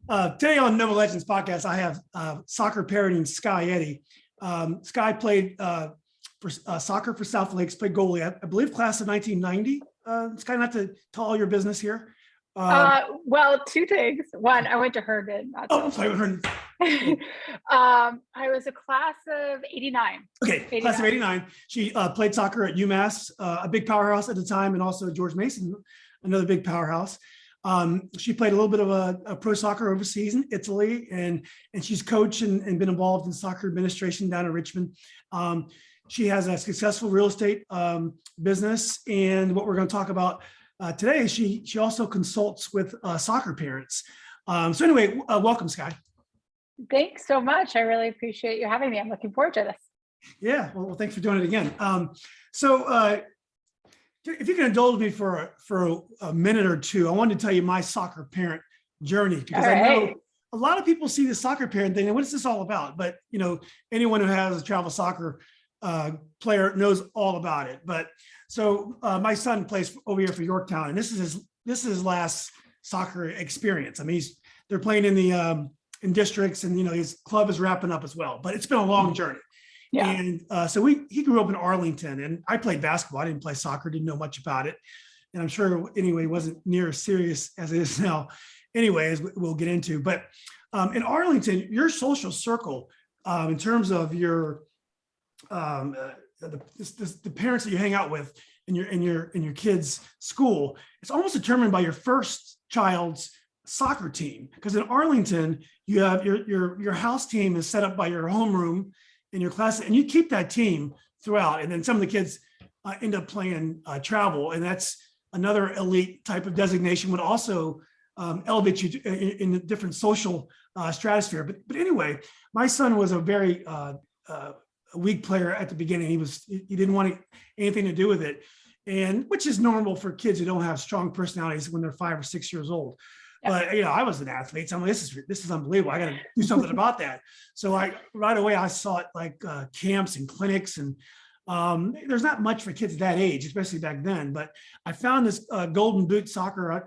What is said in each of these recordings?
Today on Nova Legends podcast, I have soccer parenting Skye Eddy. Skye played for soccer for South Lakes, played goalie, I believe class of 1990. Skye, not to tell all your business here. Well, two things. One, I went to Herndon. I'm sorry, Herndon. I was a class of 89. Okay, 89. Class of 89. She played soccer at UMass, a big powerhouse at the time, and also George Mason, another big powerhouse. She played a little bit of a pro soccer overseas in Italy, and she's coached and been involved in soccer administration down in Richmond. She has a successful real estate business, and what we're going to talk about today is she also consults with soccer parents. So anyway, welcome, Skye. Thanks so much. I really appreciate you having me. I'm looking forward to this. Yeah, well, thanks for doing it again. So if you can indulge me for a minute or two, I wanted to tell you my soccer parent journey, because I know a lot of people see the soccer parent thing and what is this all about? But you know, anyone who has a travel soccer player knows all about it. But so my son plays over here for Yorktown, and this is his last soccer experience. I mean, they're playing in the in districts, and you know, his club is wrapping up as well. But it's been a long journey. Yeah. And so he grew up in Arlington, and I played basketball. I didn't play soccer, didn't know much about it. And I'm sure anyway, it wasn't near as serious as it is now. Anyways, we'll get into, but in Arlington, your social circle, in terms of your, the parents that you hang out with in your kids' school, it's almost determined by your first child's soccer team. Because in Arlington, you have your house team is set up by your homeroom in your class, and you keep that team throughout. And then some of the kids end up playing travel, and that's another elite type of designation, would also elevate you in a different social stratosphere. But anyway, my son was a very weak player at the beginning. He didn't want anything to do with it, and which is normal for kids who don't have strong personalities when they're 5 or 6 years old. But you know, I was an athlete, so I'm like, this is unbelievable. I got to do something about that. So right away I sought like camps and clinics, and there's not much for kids that age, especially back then. But I found this Golden Boot Soccer,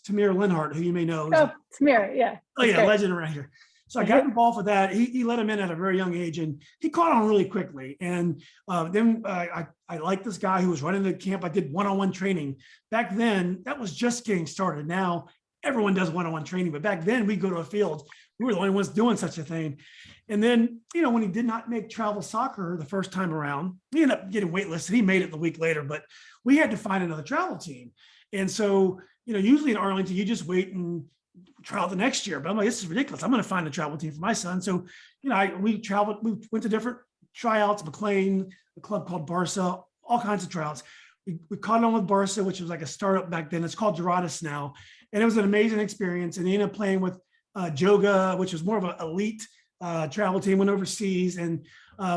Tamir Linhart, who you may know. Oh, Tamir, yeah. Oh yeah, legend around here. So I got involved with that. He let him in at a very young age, and he caught on really quickly. And then I liked this guy who was running the camp. I did one-on-one training. Back then, that was just getting started. Now everyone does one-on-one training, but back then we go to a field. We were the only ones doing such a thing. And then, you know, when he did not make travel soccer the first time around, he ended up getting waitlisted. He made it the week later, but we had to find another travel team. And so, you know, usually in Arlington, you just wait and trial the next year. But I'm like, this is ridiculous. I'm going to find a travel team for my son. So, you know, we went to different tryouts, McLean, a club called Barca, all kinds of tryouts. We caught on with Barca, which was like a startup back then. It's called Dorados now. And it was an amazing experience. And he ended up playing with Joga, which was more of an elite travel team, went overseas. And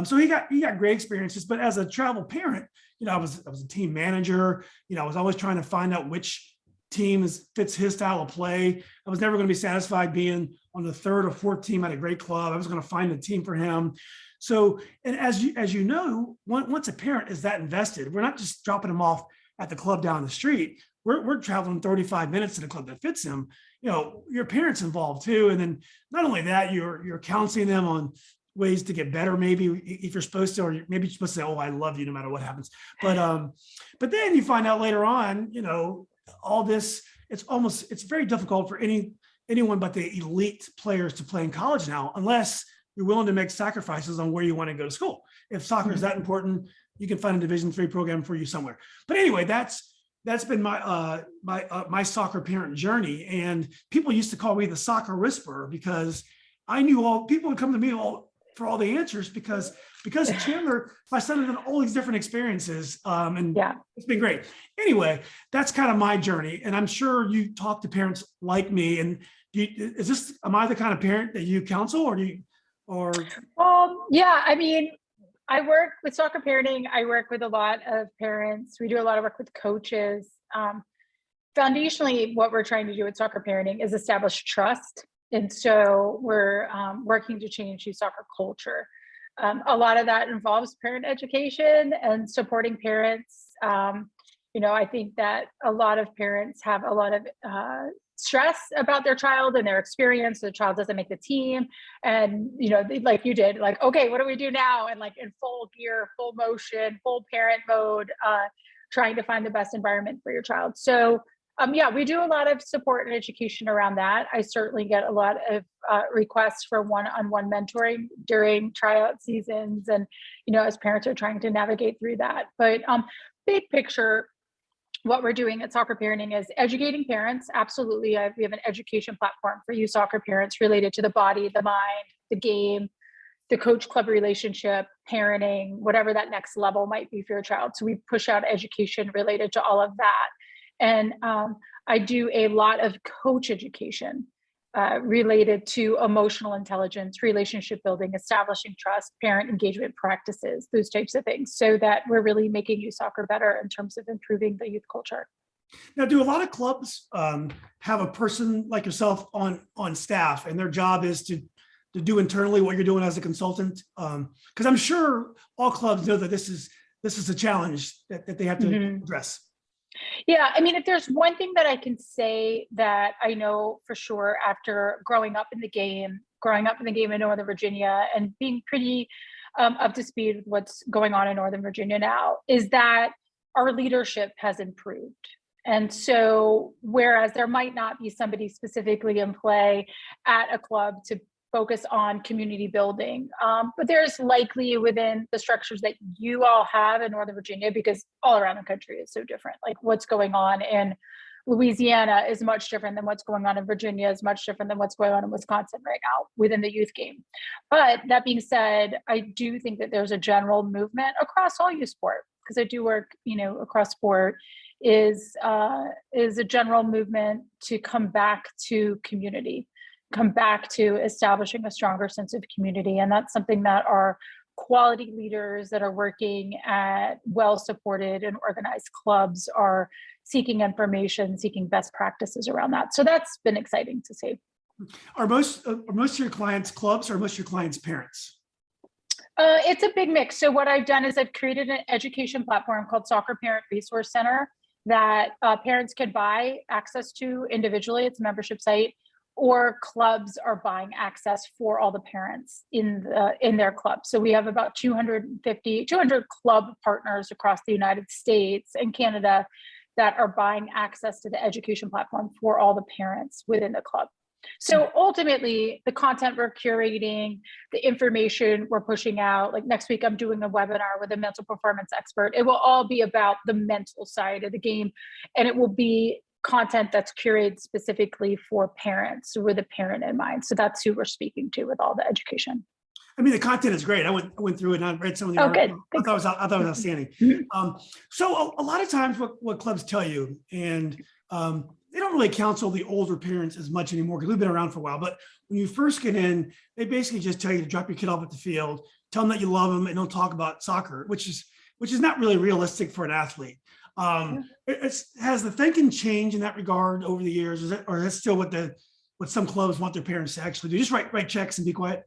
so he got great experiences. But as a travel parent, you know, I was a team manager. You know, I was always trying to find out which team fits his style of play. I was never going to be satisfied being on the third or fourth team at a great club. I was going to find a team for him. So, and as you know, once a parent is that invested, we're not just dropping them off at the club down the street. We're traveling 35 minutes to the club that fits him. You know, your parents involved too. And then not only that, you're counseling them on ways to get better, maybe if you're supposed to, or maybe you're supposed to say, oh, I love you no matter what happens. But then you find out later on, you know, all this, it's very difficult for anyone but the elite players to play in college now, unless you're willing to make sacrifices on where you want to go to school. If soccer is that important, you can find a Division III program for you somewhere. But anyway, that's been my soccer parent journey. And people used to call me the soccer whisperer, because I knew people would come to me for all the answers, because Chandler, my son, has done all these different experiences. And it's been great. Anyway, that's kind of my journey. And I'm sure you talk to parents like me. And am I the kind of parent that you counsel, yeah, I mean, I work with soccer parenting. I work with a lot of parents. We do a lot of work with coaches. Foundationally, what we're trying to do with soccer parenting is establish trust. And so we're working to change the soccer culture. A lot of that involves parent education and supporting parents. You know, I think that a lot of parents have a lot of stress about their child and their experience. The child doesn't make the team. And, like you did, like, okay, what do we do now? And like in full gear, full motion, full parent mode, trying to find the best environment for your child. So yeah, we do a lot of support and education around that. I certainly get a lot of requests for one-on-one mentoring during tryout seasons, and as parents are trying to navigate through that. But big picture, what we're doing at Soccer Parenting is educating parents. Absolutely, we have an education platform for you soccer parents related to the body, the mind, the game, the coach-club relationship, parenting, whatever that next level might be for your child. So we push out education related to all of that. And I do a lot of coach education related to emotional intelligence, relationship building, establishing trust, parent engagement practices, those types of things, so that we're really making youth soccer better in terms of improving the youth culture. Now, do a lot of clubs have a person like yourself on staff, and their job is to do internally what you're doing as a consultant? Because I'm sure all clubs know that this is a challenge that they have to address. Yeah, I mean, if there's one thing that I can say that I know for sure after growing up in the game in Northern Virginia and being pretty up to speed with what's going on in Northern Virginia now, is that our leadership has improved. And so, whereas there might not be somebody specifically in play at a club to focus on community building, but there's likely within the structures that you all have in Northern Virginia, because all around the country is so different. Like what's going on in Louisiana is much different than what's going on in Virginia, is much different than what's going on in Wisconsin right now within the youth game. But that being said, I do think that there's a general movement across all youth sport, because I do work, across sport, is a general movement to come back to community, come back to establishing a stronger sense of community. And that's something that our quality leaders that are working at well-supported and organized clubs are seeking information, seeking best practices around that. So that's been exciting to see. Are most of your clients clubs, or most of your clients parents? It's a big mix. So what I've done is I've created an education platform called Soccer Parent Resource Center that parents can buy access to individually. It's a membership site, or clubs are buying access for all the parents in their club. So we have about 200 club partners across the United States and Canada that are buying access to the education platform for all the parents within the club. So ultimately, the content we're curating, the information we're pushing out, like next week, I'm doing a webinar with a mental performance expert. It will all be about the mental side of the game, and it will be content that's curated specifically for parents with a parent in mind. So that's who we're speaking to with all the education. I mean, the content is great. I went through it and I read some of the articles. I thought it was outstanding. So a lot of times what clubs tell you, and they don't really counsel the older parents as much anymore because we've been around for a while. But when you first get in, they basically just tell you to drop your kid off at the field, tell them that you love them, and don't talk about soccer, which is not really realistic for an athlete. Has the thinking changed in that regard over the years? Or is that still what some clubs want their parents to actually do? Just write checks and be quiet?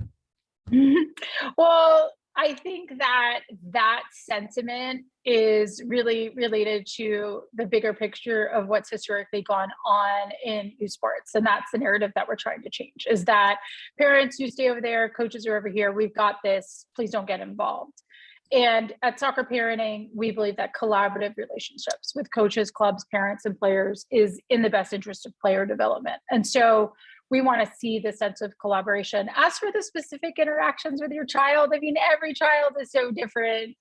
Well, I think that sentiment is really related to the bigger picture of what's historically gone on in youth sports. And that's the narrative that we're trying to change, is that parents, you stay over there, coaches are over here, we've got this, please don't get involved. And at Soccer Parenting, we believe that collaborative relationships with coaches, clubs, parents, and players is in the best interest of player development. And so we want to see the sense of collaboration. As for the specific interactions with your child, I mean, every child is so different.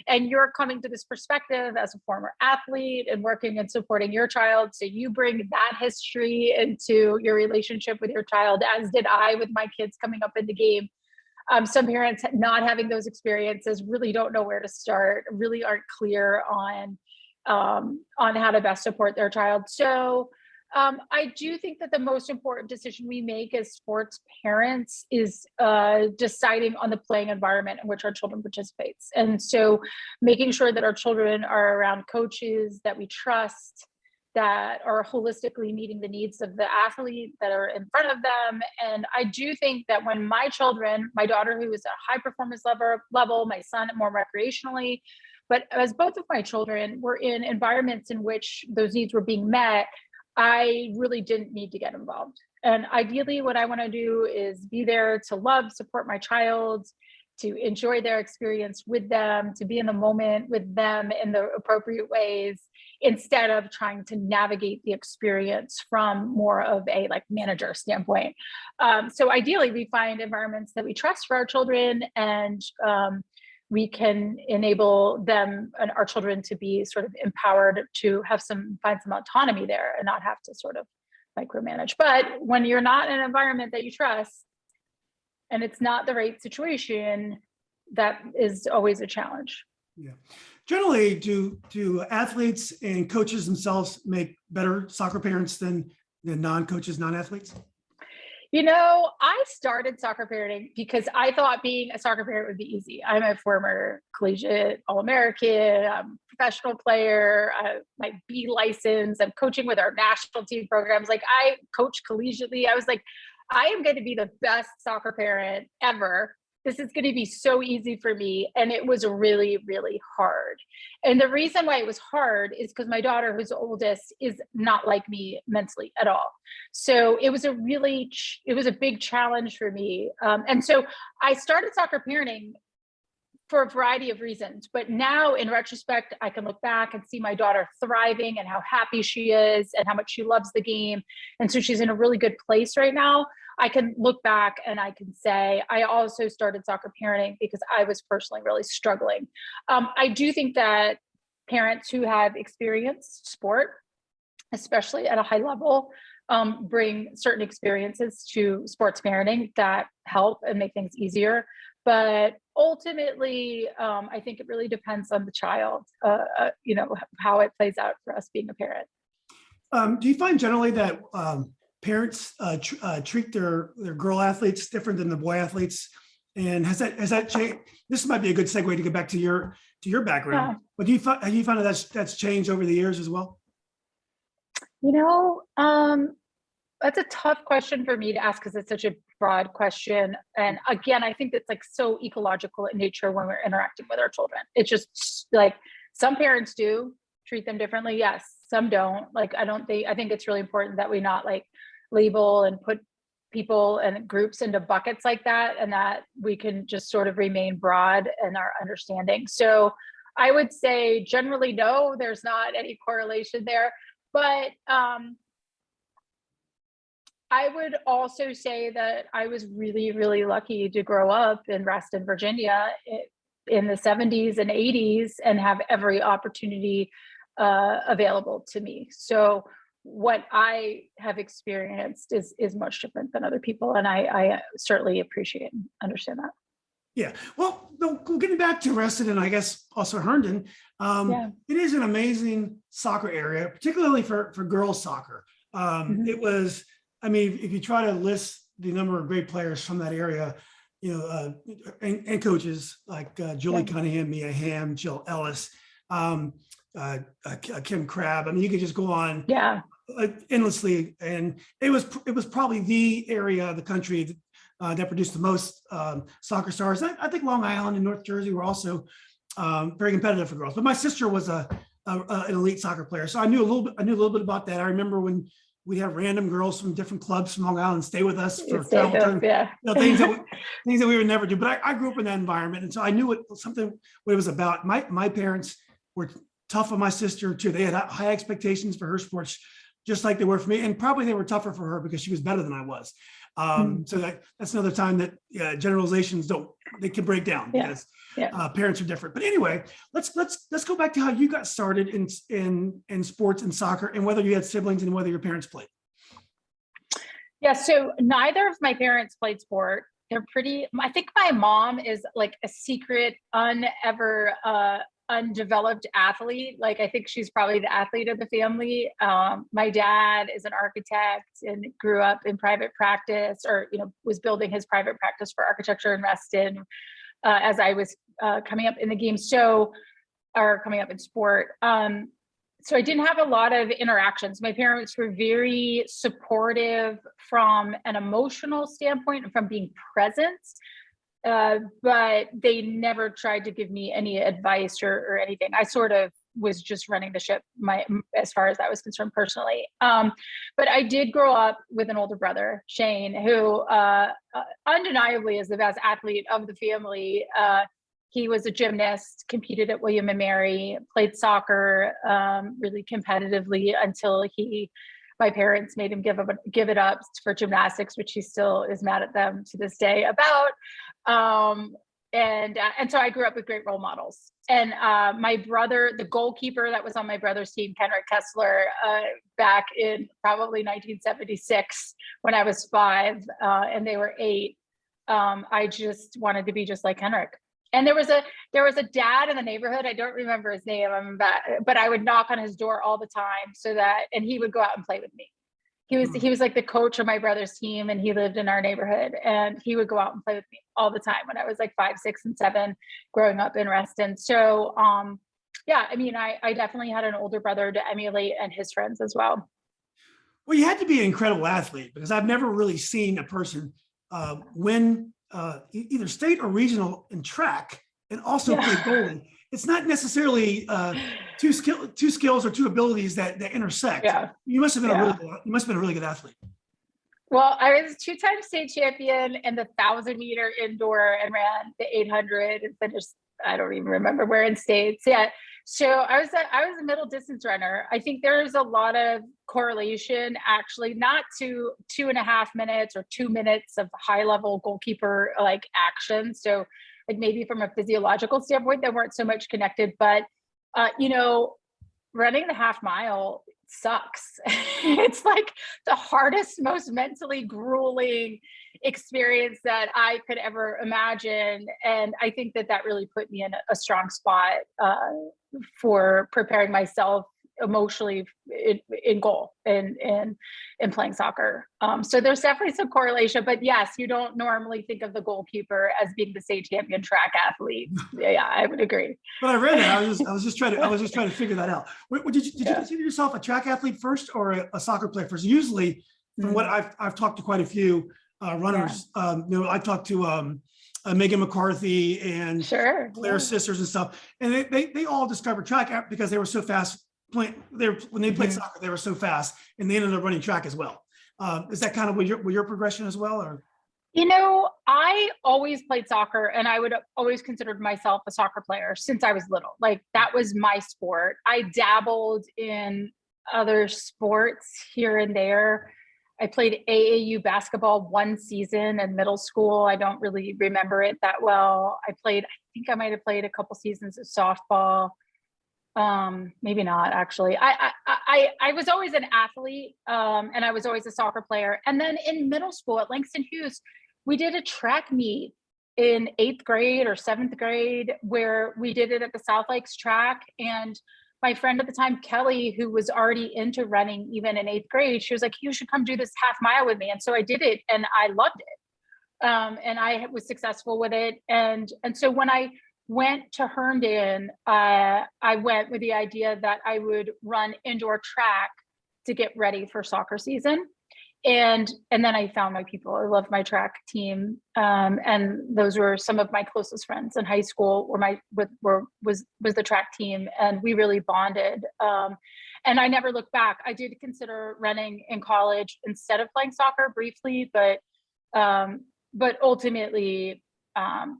And you're coming to this perspective as a former athlete and working and supporting your child. So you bring that history into your relationship with your child, as did I with my kids coming up in the game. Some parents not having those experiences really don't know where to start, really aren't clear on how to best support their child. So I do think that the most important decision we make as sports parents is deciding on the playing environment in which our children participates. And so making sure that our children are around coaches that we trust, that are holistically meeting the needs of the athlete that are in front of them. And I do think that when my children, my daughter, who is a high performance level, my son more recreationally, but as both of my children were in environments in which those needs were being met, I really didn't need to get involved. And ideally, what I want to do is be there to love, support my child, to enjoy their experience with them, to be in the moment with them in the appropriate ways, instead of trying to navigate the experience from more of a like manager standpoint. So ideally, we find environments that we trust for our children, and we can enable them and our children to be sort of empowered to find some autonomy there and not have to sort of micromanage. But when you're not in an environment that you trust and it's not the right situation, that is always a challenge. Yeah. Generally, do athletes and coaches themselves make better soccer parents than non-coaches, non-athletes? You know, I started soccer parenting because I thought being a soccer parent would be easy. I'm a former collegiate All-American, professional player, my B license. I'm coaching with our national team programs. Like, I coach collegiately. I was like, I am going to be the best soccer parent ever. This is going to be so easy for me. And it was really, really hard. And the reason why it was hard is because my daughter, who's the oldest, is not like me mentally at all. So it was a big challenge for me. And so I started soccer parenting for a variety of reasons. But now in retrospect, I can look back and see my daughter thriving and how happy she is and how much she loves the game. And so she's in a really good place right now. I can look back and I can say, I also started soccer parenting because I was personally really struggling. I do think that parents who have experienced sport, especially at a high level, bring certain experiences to sports parenting that help and make things easier. But ultimately, I think it really depends on the child, how it plays out for us being a parent. Do you find generally that parents treat their girl athletes different than the boy athletes? And has that changed? This might be a good segue to get back to your background. Yeah. But have you found that that's changed over the years as well? That's a tough question for me to ask because it's such a broad question. And again, I think it's like so ecological in nature when we're interacting with our children. It's just like some parents do treat them differently. Yes, some don't. I think it's really important that we not like label and put people and groups into buckets like that, and that we can just sort of remain broad in our understanding. So I would say generally, no, there's not any correlation there. But I would also say that I was really, really lucky to grow up in Reston, Virginia in the 70s and 80s and have every opportunity available to me. So what I have experienced is much different than other people. And I certainly appreciate and understand that. Yeah. Well, getting back to Reston and I guess also Herndon, It is an amazing soccer area, particularly for girls soccer. It was, I mean, if you try to list the number of great players from that area, and coaches like Julie Cunningham, Mia Hamm, Jill Ellis, Kim Crabb. I mean, you could just go on endlessly. And it was probably the area of the country that produced the most soccer stars. I think Long Island and North Jersey were also very competitive for girls. But my sister was an elite soccer player, so I knew a little bit about that. I remember when we'd have random girls from different clubs from Long Island stay with us for travel time, things that we would never do. But I grew up in that environment, and so I knew what it was about. My parents were tough on my sister too. They had high expectations for her sports, just like they were for me, and probably they were tougher for her because she was better than I was. So that's another time that generalizations they can break down because parents are different. But anyway, let's go back to how you got started in sports and soccer, and whether you had siblings and whether your parents played. Yeah, so neither of my parents played sport. They're I think my mom is like a secret, undeveloped athlete. Like, I think she's probably the athlete of the family. My dad is an architect and grew up in private practice, or was building his private practice for architecture in Reston as I was coming up in the game, or coming up in sport. So I didn't have a lot of interactions. My parents were very supportive from an emotional standpoint and from being present. But they never tried to give me any advice or anything. I sort of was just running the ship as far as that was concerned personally. But I did grow up with an older brother, Shane, who undeniably is the best athlete of the family. He was a gymnast, competed at William and Mary, played soccer really competitively until my parents made him give it up for gymnastics, which he still is mad at them to this day about. And so I grew up with great role models. And my brother, the goalkeeper that was on my brother's team, Henrik Kessler, back in probably 1976 when I was 5 and they were 8, I just wanted to be just like Henrik. And there was a dad in the neighborhood. I don't remember his name, but I would knock on his door all the time and he would go out and play with me. He was like the coach of my brother's team, and he lived in our neighborhood, and he would go out and play with me all the time when I was like 5, 6, and 7 growing up in Reston. So yeah, I mean, I definitely had an older brother to emulate and his friends as well. Well, you had to be an incredible athlete, because I've never really seen a person win either state or regional in track and also play goalie. It's not necessarily two skills or two abilities that intersect. Yeah. You must have been a really good athlete. Well, I was a 2-time state champion in the 1,000-meter indoor and ran the 800 and finished, I don't even remember where in states. Yeah. So I was a middle distance runner. I think there's a lot of correlation, actually, not to 2.5 minutes or 2 minutes of high level goalkeeper like action. So like maybe from a physiological standpoint, they weren't so much connected, but running the half mile sucks. It's like the hardest, most mentally grueling experience that I could ever imagine. And I think that really put me in a strong spot for preparing myself emotionally in goal and playing soccer. So there's definitely some correlation, but yes, you don't normally think of the goalkeeper as being the state champion track athlete. Yeah, I would agree. But I read that. I was just trying to figure that out. Did you consider yourself a track athlete first or a soccer player first? Usually, from what I've talked to quite a few runners. I've talked to Megan McCarthy and Claire Sisters and stuff, and they all discovered track because they were so fast. When they played soccer, they were so fast, and they ended up running track as well. Is that kind of your progression as well, or? I always played soccer, and I would always considered myself a soccer player since I was little. Like that was my sport. I dabbled in other sports here and there. I played AAU basketball 1 season in middle school. I don't really remember it that well. I think I might have played a couple seasons of softball. Maybe not actually. I was always an athlete, and I was always a soccer player. And then in middle school at Langston Hughes, we did a track meet in 8th grade or 7th grade where we did it at the South Lakes track. And my friend at the time, Kelly, who was already into running even in 8th grade, she was like, "You should come do this half mile with me." And so I did it, and I loved it. And I was successful with it. And so when I went to Herndon, I went with the idea that I would run indoor track to get ready for soccer season. And then I found my people. I loved my track team. And those were some of my closest friends in high school was the track team. And we really bonded. And I never looked back. I did consider running in college instead of playing soccer briefly, but ultimately, I'm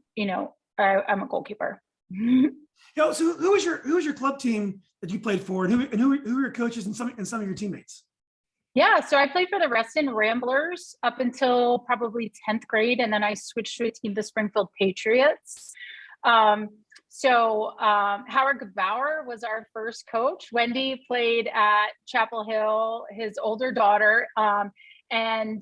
a goalkeeper. So who was your club team that you played for, and who were your coaches and some of your teammates? Yeah, so I played for the Reston Ramblers up until probably 10th grade, and then I switched to a team, the Springfield Patriots. Howard Gebauer was our first coach. Wendy played at Chapel Hill, his older daughter, and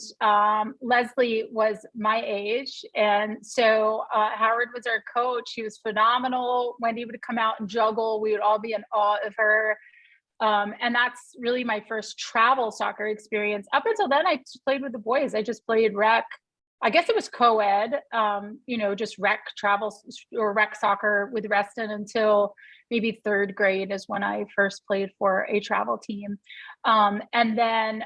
Leslie was my age. And so Howard was our coach. He was phenomenal. Wendy would come out and juggle. We would all be in awe of her. And that's really my first travel soccer experience. Up until then, I played with the boys. I just played rec. I guess it was co-ed, just rec travel or rec soccer with Reston until maybe 3rd grade is when I first played for a travel team. And then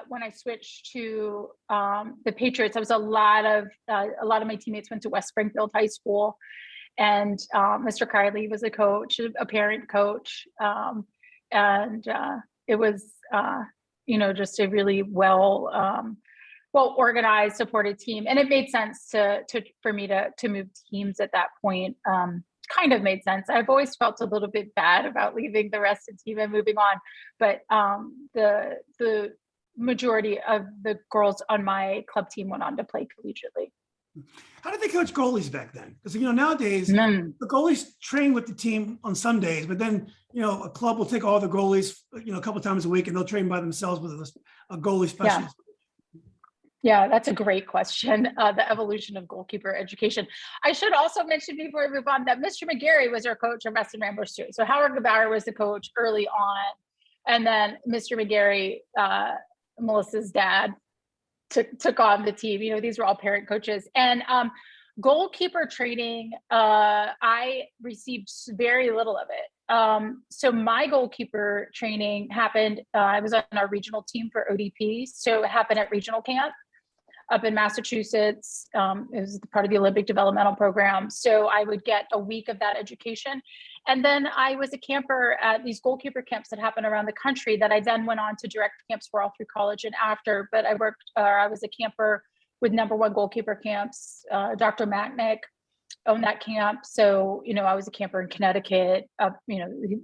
when I switched to the Patriots, I was a lot of my teammates went to West Springfield High School. And Mr. Kiley was a coach, a parent coach. And it was, just a really well organized, supported team. And it made sense for me to move teams at that point. Kind of made sense. I've always felt a little bit bad about leaving the Reston team and moving on, but the majority of the girls on my club team went on to play collegiately. How did they coach goalies back then? Because nowadays the goalies train with the team on some days, but then a club will take all the goalies a couple times a week and they'll train by themselves with a goalie specialist. Yeah, that's a great question. The evolution of goalkeeper education. I should also mention before we move on that Mr. McGarry was our coach of Reston Ramblers too. So Howard Gabauer was the coach early on, and then Mr. McGarry, Melissa's dad, took on the team. These were all parent coaches. And goalkeeper training, I received very little of it. So my goalkeeper training happened, I was on our regional team for ODP. So it happened at regional camp up in Massachusetts. It was part of the Olympic developmental program. So I would get a week of that education. And then I was a camper at these goalkeeper camps that happen around the country that I then went on to direct camps for all through college and after. But I was a camper with #1 goalkeeper camps. Dr. Macknick owned that camp. So, I was a camper in Connecticut.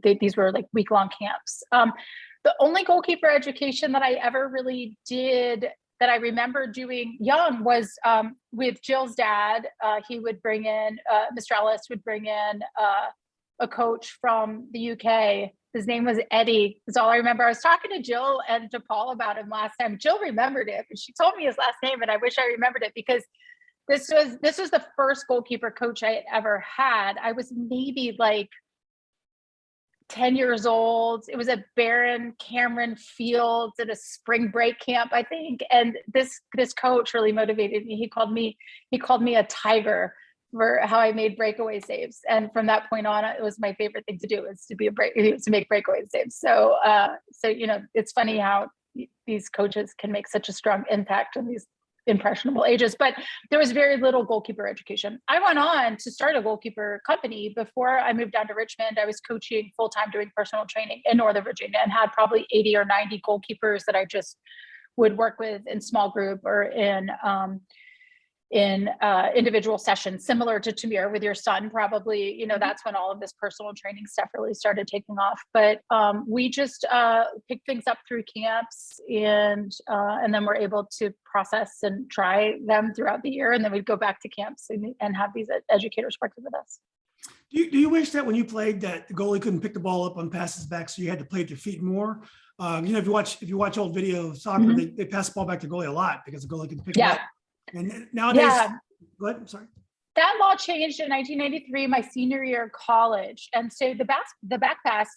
These were like week-long camps. The only goalkeeper education that I ever really did that I remember doing young was with Jill's dad. He would bring in, Mr. Ellis would bring in a coach from the UK. His name was Eddie. That's all I remember. I was talking to Jill and to Paul about him last time. Jill remembered it, but she told me his last name, and I wish I remembered it because this was the first goalkeeper coach I had ever had. I was maybe like 10 years old. It was at Barron Cameron Fields at a spring break camp, I think. And this coach really motivated me. He called me a tiger for how I made breakaway saves. And from that point on, it was my favorite thing to do is to make breakaway saves. So, it's funny how these coaches can make such a strong impact on these impressionable ages, but there was very little goalkeeper education. I went on to start a goalkeeper company. Before I moved down to Richmond, I was coaching full-time, doing personal training in Northern Virginia, and had probably 80 or 90 goalkeepers that I just would work with in small group or in individual sessions, similar to Tamir with your son, probably. That's when all of this personal training stuff really started taking off. But we just picked things up through camps, and then we're able to process and try them throughout the year. And then we'd go back to camps and have these educators working with us. Do you wish that when you played that the goalie couldn't pick the ball up on passes back, so you had to play at your feet more? If you watch old video of soccer, they pass the ball back to goalie a lot because the goalie can pick it up. And nowadays, go ahead, I'm sorry. That law changed in 1993, my senior year of college. And so the back pass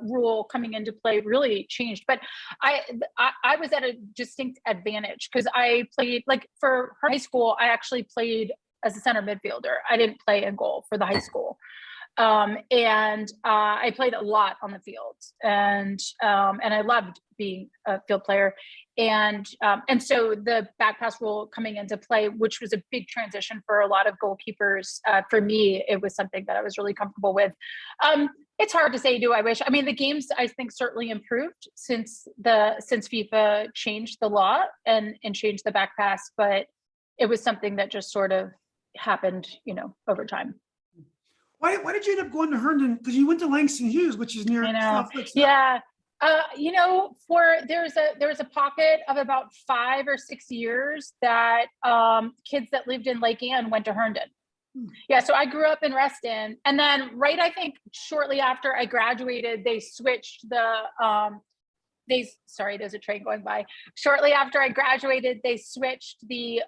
rule coming into play really changed. But I was at a distinct advantage because I played, like for high school, I actually played as a center midfielder. I didn't play in goal for the high school. And I played a lot on the field, and I loved being a field player. And so the back pass rule coming into play, which was a big transition for a lot of goalkeepers. For me, it was something that I was really comfortable with. It's hard to say, do I wish? I mean, the games I think certainly improved since FIFA changed the law and changed the back pass, but it was something that just sort of happened, over time. Why did you end up going to Herndon? Because you went to Langston Hughes, which is near South Lake. Yeah. There was a pocket of about 5 or 6 years that kids that lived in Lake Anne went to Herndon. Yeah, so I grew up in Reston, and then I think shortly after I graduated, they switched there's a train going by. Shortly after I graduated, they switched the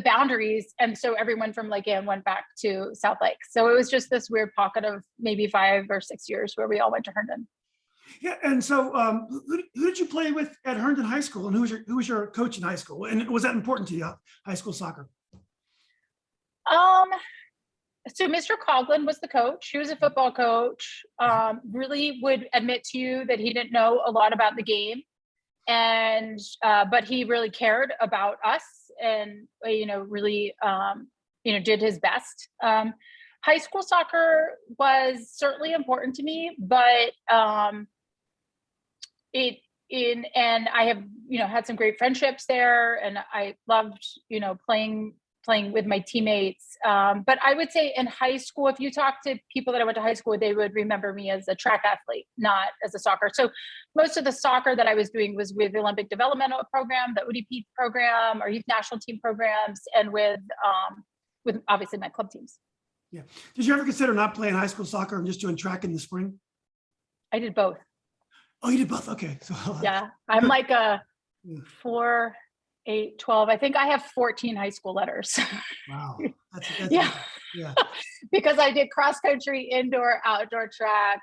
boundaries, and so everyone from Lake Anne went back to South Lake. So it was just this weird pocket of maybe 5 or 6 years where we all went to Herndon. Yeah, and so who did you play with at Herndon High School, and who was your coach in high school, and was that important to you, high school soccer? So Mr. Coughlin was the coach. He was a football coach. Really would admit to you that he didn't know a lot about the game, and but he really cared about us, and really did his best. High school soccer was certainly important to me, but and I have, had some great friendships there, and I loved, playing with my teammates. But I would say in high school, if you talk to people that I went to high school with, they would remember me as a track athlete, not as a soccer. So most of the soccer that I was doing was with the Olympic Developmental Program, the UDP program, or youth national team programs, and with obviously my club teams. Yeah. Did you ever consider not playing high school soccer and just doing track in the spring? I did both. Oh, you did both. Okay. So yeah, I'm like a 4, 8, 12. I think I have 14 high school letters. Wow. That's yeah. Yeah. Because I did cross country, indoor, outdoor track,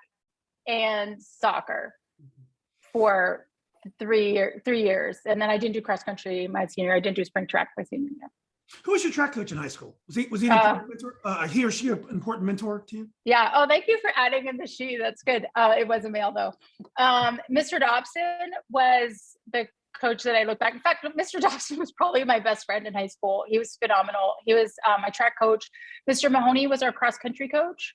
and soccer for 3 years. And then I didn't do cross country my senior year. I didn't do spring track my senior year. Who was your track coach in high school? Was he an important mentor? He or she an important mentor to you? Yeah. Oh, thank you for adding in the she. That's good. It was a male though. Mr. Dobson was the coach that I look back. In fact, Mr. Dobson was probably my best friend in high school. He was phenomenal. He was my track coach. Mr. Mahoney was our cross country coach.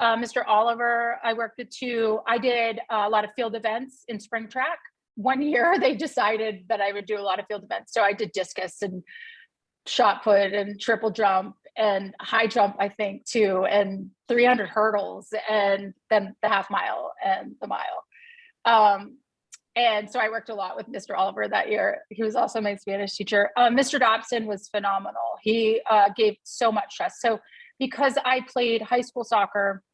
Mr. Oliver, I worked with too. I did a lot of field events in spring track. One year they decided that I would do a lot of field events. So I did discus and shot put and triple jump and high jump, I think too, and 300 hurdles, and then the half mile and the mile. And so I worked a lot with Mr. Oliver that year. He was also my Spanish teacher. Mr. Dobson was phenomenal. He gave so much trust. So because I played high school soccer,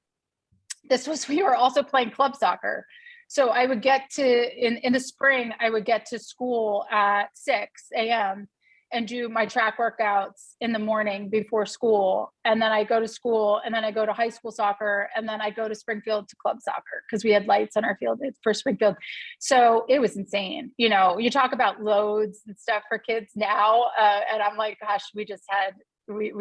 we were also playing club soccer. So I would get in the spring, I would get to school at 6 a.m. and do my track workouts in the morning before school. And then I go to school, and then I go to high school soccer, and then I go to Springfield to club soccer because we had lights on our field for Springfield. So it was insane. You talk about loads and stuff for kids now. And I'm like, gosh, we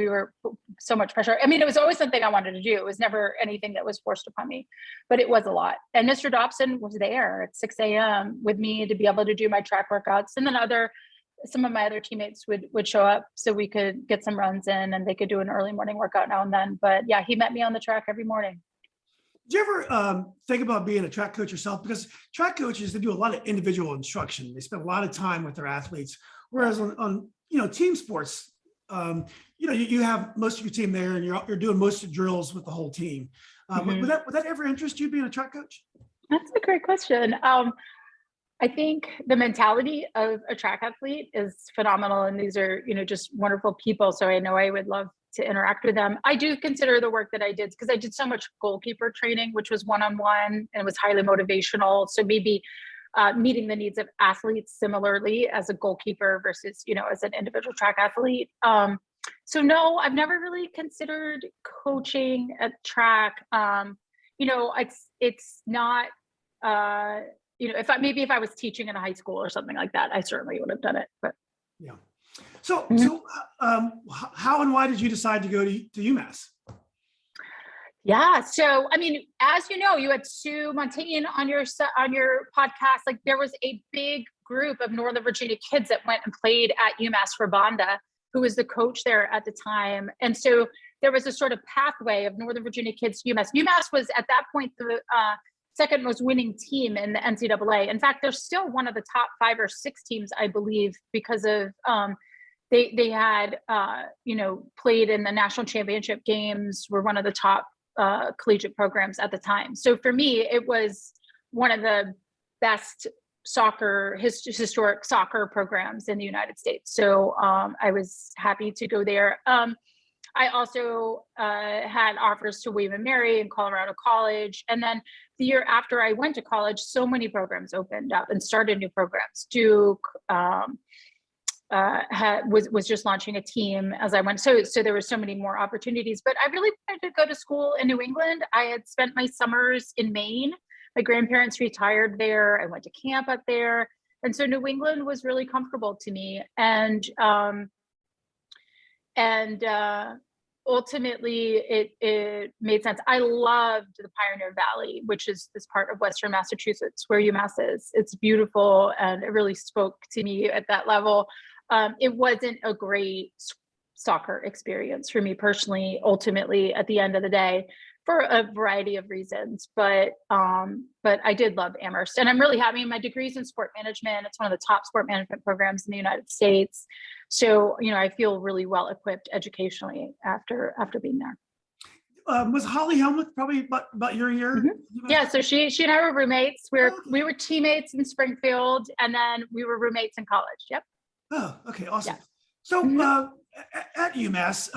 were so much pressure. I mean, it was always something I wanted to do. It was never anything that was forced upon me, but it was a lot. And Mr. Dobson was there at 6 a.m. with me to be able to do my track workouts. And then some of my other teammates would show up so we could get some runs in, and they could do an early morning workout now and then. But yeah, he met me on the track every morning. Did you ever think about being a track coach yourself? Because track coaches, they do a lot of individual instruction. They spend a lot of time with their athletes. Whereas on team sports, you have most of your team there, and you're doing most of the drills with the whole team. Would that ever interest you, being a track coach? That's a great question. I think the mentality of a track athlete is phenomenal, and these are, just wonderful people. So I know I would love to interact with them. I do consider the work that I did, because I did so much goalkeeper training, which was one-on-one, and it was highly motivational. So maybe meeting the needs of athletes similarly as a goalkeeper versus, as an individual track athlete. So no, I've never really considered coaching at track. It's not, if I was teaching in a high school or something like that, I certainly would have done it. But yeah. So how and why did you decide to go to UMass? Yeah. So, I mean, as you know, you had Sue Montaigne on your podcast. Like, there was a big group of Northern Virginia kids that went and played at UMass for Bonda, who was the coach there at the time. And so there was a sort of pathway of Northern Virginia kids to UMass. UMass was at that point the second most winning team in the NCAA. In fact, they're still one of the top 5 or 6 teams, I believe, because of they had played in the national championship games, were one of the top collegiate programs at the time. So for me, it was one of the best historic soccer programs in the United States. So I was happy to go there. I also had offers to William & Mary and Colorado College. And then the year after I went to college, so many programs opened up and started new programs. Duke was just launching a team as I went. So there were so many more opportunities, but I really wanted to go to school in New England. I had spent my summers in Maine. My grandparents retired there. I went to camp up there. And so New England was really comfortable to me. And ultimately it made sense. I loved the Pioneer Valley, which is this part of Western Massachusetts where UMass is. It's beautiful, and it really spoke to me at that level. It wasn't a great soccer experience for me personally, ultimately at the end of the day, for a variety of reasons. But I did love Amherst, and I'm really happy. My degree's in sport management. It's one of the top sport management programs in the United States. So, I feel really well equipped educationally after being there. Was Holly Helmuth probably about your year? Mm-hmm. Yeah, so she and I were roommates. We were teammates in Springfield, and then we were roommates in college. Yep. Oh, okay, awesome. Yeah. So Mm-hmm. at UMass,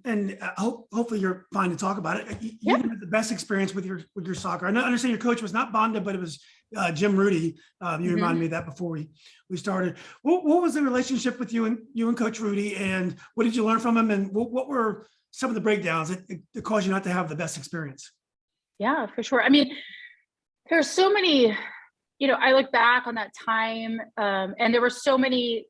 and hopefully you're fine to talk about it. You had the best experience with your soccer. I understand your coach was not Bonda, but it was Jim Rudy. You reminded me of that before we started. What was the relationship with you and Coach Rudy, and what did you learn from him, and what were some of the breakdowns that caused you not to have the best experience? Yeah, for sure. I mean, there's so many, I look back on that time, and there were so many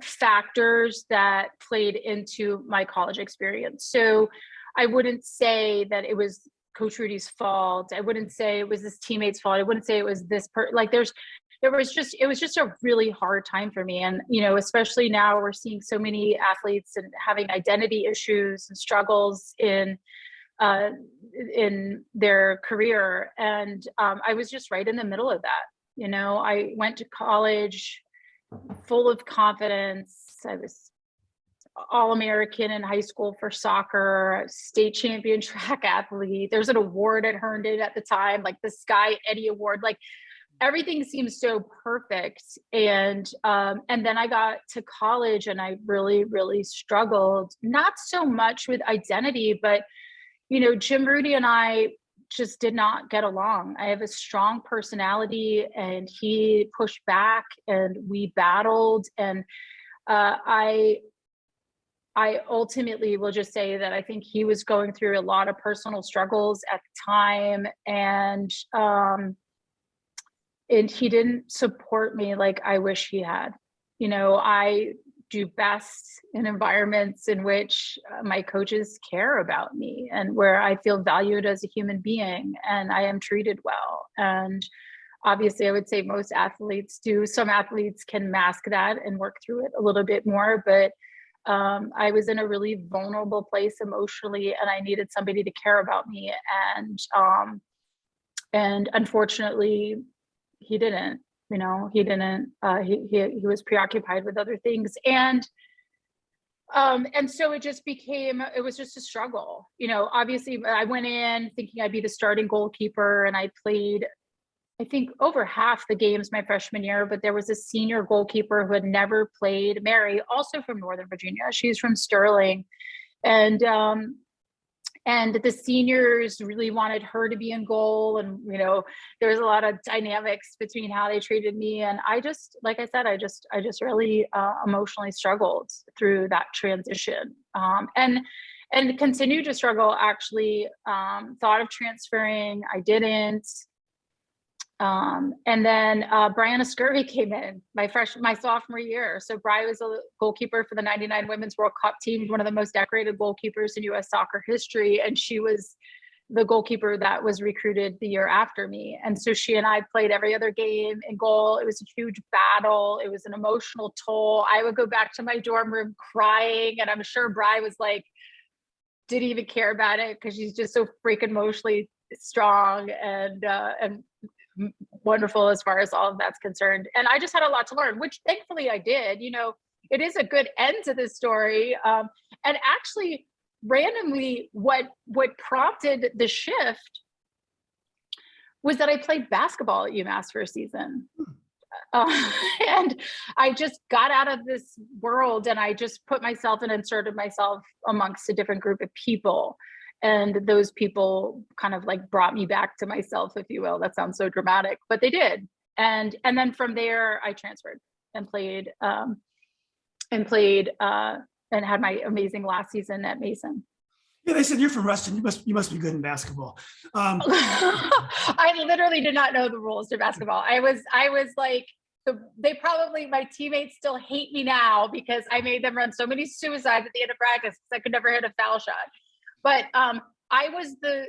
factors that played into my college experience. So I wouldn't say that it was Coach Rudy's fault. I wouldn't say it was this teammate's fault. I wouldn't say it was this it was just a really hard time for me. And, especially now we're seeing so many athletes and having identity issues and struggles in their career. And I was just right in the middle of that. I went to college full of confidence. I was All-American in high school for soccer, state champion track athlete. There's an award at Herndon at the time, like the Skye Eddy Award. Like everything seems so perfect. And then I got to college and I really, really struggled, not so much with identity, but, Jim Rudy and I just did not get along. I have a strong personality and he pushed back and we battled. And I ultimately will just say that I think he was going through a lot of personal struggles at the time. And he didn't support me like I wish he had. I do best in environments in which my coaches care about me and where I feel valued as a human being and I am treated well. And obviously I would say most athletes do. Some athletes can mask that and work through it a little bit more, but I was in a really vulnerable place emotionally and I needed somebody to care about me. And unfortunately he didn't. He didn't. He was preoccupied with other things, and so it was just a struggle. Obviously, I went in thinking I'd be the starting goalkeeper, and I played, I think, over half the games my freshman year. But there was a senior goalkeeper who had never played, Mary, also from Northern Virginia. She's from Sterling, and the seniors really wanted her to be in goal. And, there was a lot of dynamics between how they treated me. And I just, like I said, I just really emotionally struggled through that transition, and continued to struggle, actually. Thought of transferring. I didn't. And then Brianna Scurvy came in my sophomore year. So Bri was a goalkeeper for the 99 Women's World Cup team, one of the most decorated goalkeepers in U.S. soccer history. And she was the goalkeeper that was recruited the year after me. And so she and I played every other game in goal. It was a huge battle. It was an emotional toll. I would go back to my dorm room crying. And I'm sure Bri was like, didn't even care about it because she's just so freaking emotionally strong and wonderful as far as all of that's concerned. And I just had a lot to learn, which thankfully I did. It is a good end to this story. And actually, randomly, what prompted the shift was that I played basketball at UMass for a season. And I just got out of this world and I just put myself and inserted myself amongst a different group of people. And those people kind of like brought me back to myself, if you will. That sounds so dramatic, but they did. And then from there, I transferred and played and had my amazing last season at Mason. Yeah, they said you're from Reston. You must be good in basketball. I literally did not know the rules to basketball. I was like, my teammates still hate me now because I made them run so many suicides at the end of practice because I could never hit a foul shot. But I was the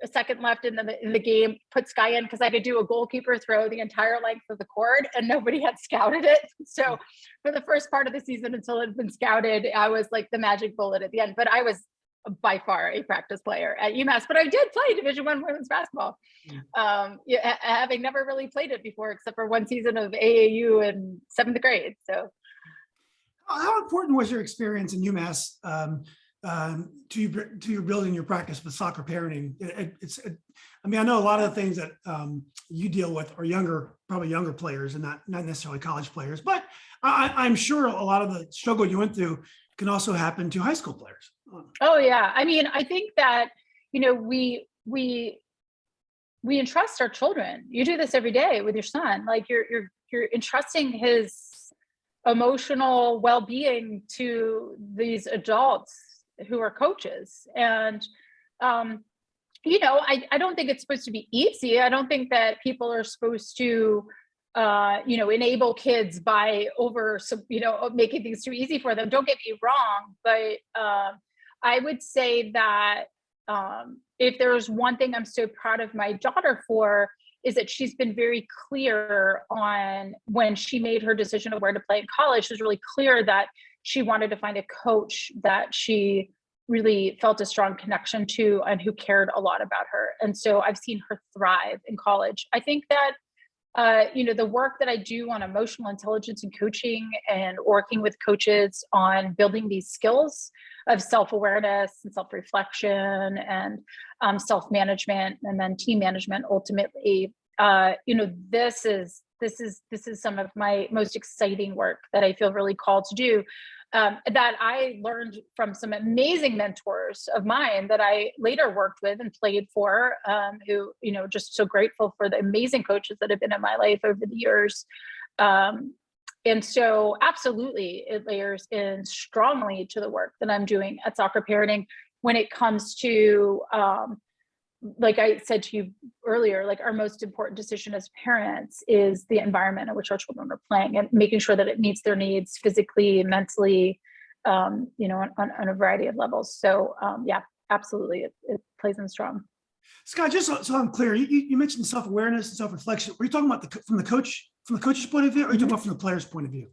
a second left in the game, put Skye in because I could do a goalkeeper throw the entire length of the court, and nobody had scouted it. So for the first part of the season, until it had been scouted, I was like the magic bullet at the end. But I was by far a practice player at UMass, but I did play Division I women's basketball, having never really played it before, except for one season of AAU in 7th grade. So, how important was your experience in UMass to you building your practice with soccer parenting? I mean, I know a lot of the things that you deal with are probably younger players and not necessarily college players, but I'm sure a lot of the struggle you went through can also happen to high school players. Oh yeah. I mean, I think that, we entrust our children. You do this every day with your son. Like you're entrusting his emotional well-being to these adults who are coaches. And, I don't think it's supposed to be easy. I don't think that people are supposed to, enable kids by making things too easy for them. Don't get me wrong, but I would say that if there's one thing I'm so proud of my daughter for, is that she's been very clear on when she made her decision of where to play in college. She was really clear that she wanted to find a coach that she really felt a strong connection to and who cared a lot about her. And so I've seen her thrive in college. I think that the work that I do on emotional intelligence and coaching and working with coaches on building these skills of self-awareness and self-reflection and self-management and then team management ultimately, this is some of my most exciting work that I feel really called to do, that I learned from some amazing mentors of mine that I later worked with and played for, who, just so grateful for the amazing coaches that have been in my life over the years. And so absolutely, it layers in strongly to the work that I'm doing at Soccer Parenting when it comes to, like I said to you earlier, like our most important decision as parents is the environment in which our children are playing and making sure that it meets their needs physically, mentally, on a variety of levels. So yeah, absolutely, it plays in strong. Skye, just so I'm clear, you mentioned self-awareness and self-reflection. Were you talking about from the coach's point of view, or are you talking about from the player's point of view?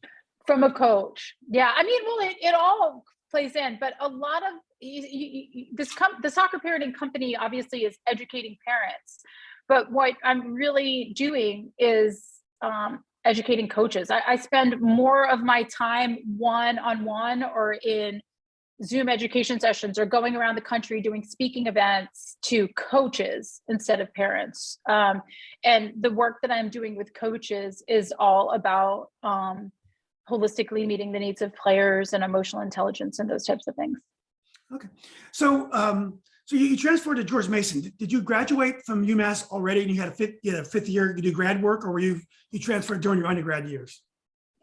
From a coach. Yeah. I mean, well, it all plays in, but a lot of the Soccer Parenting company obviously is educating parents, but what I'm really doing is educating coaches. I spend more of my time one-on-one or in Zoom education sessions or going around the country doing speaking events to coaches instead of parents. And the work that I'm doing with coaches is all about holistically meeting the needs of players and emotional intelligence and those types of things. Okay. So you transferred to George Mason. Did you graduate from UMass already and you had a fifth year to do grad work, or were you transferred during your undergrad years?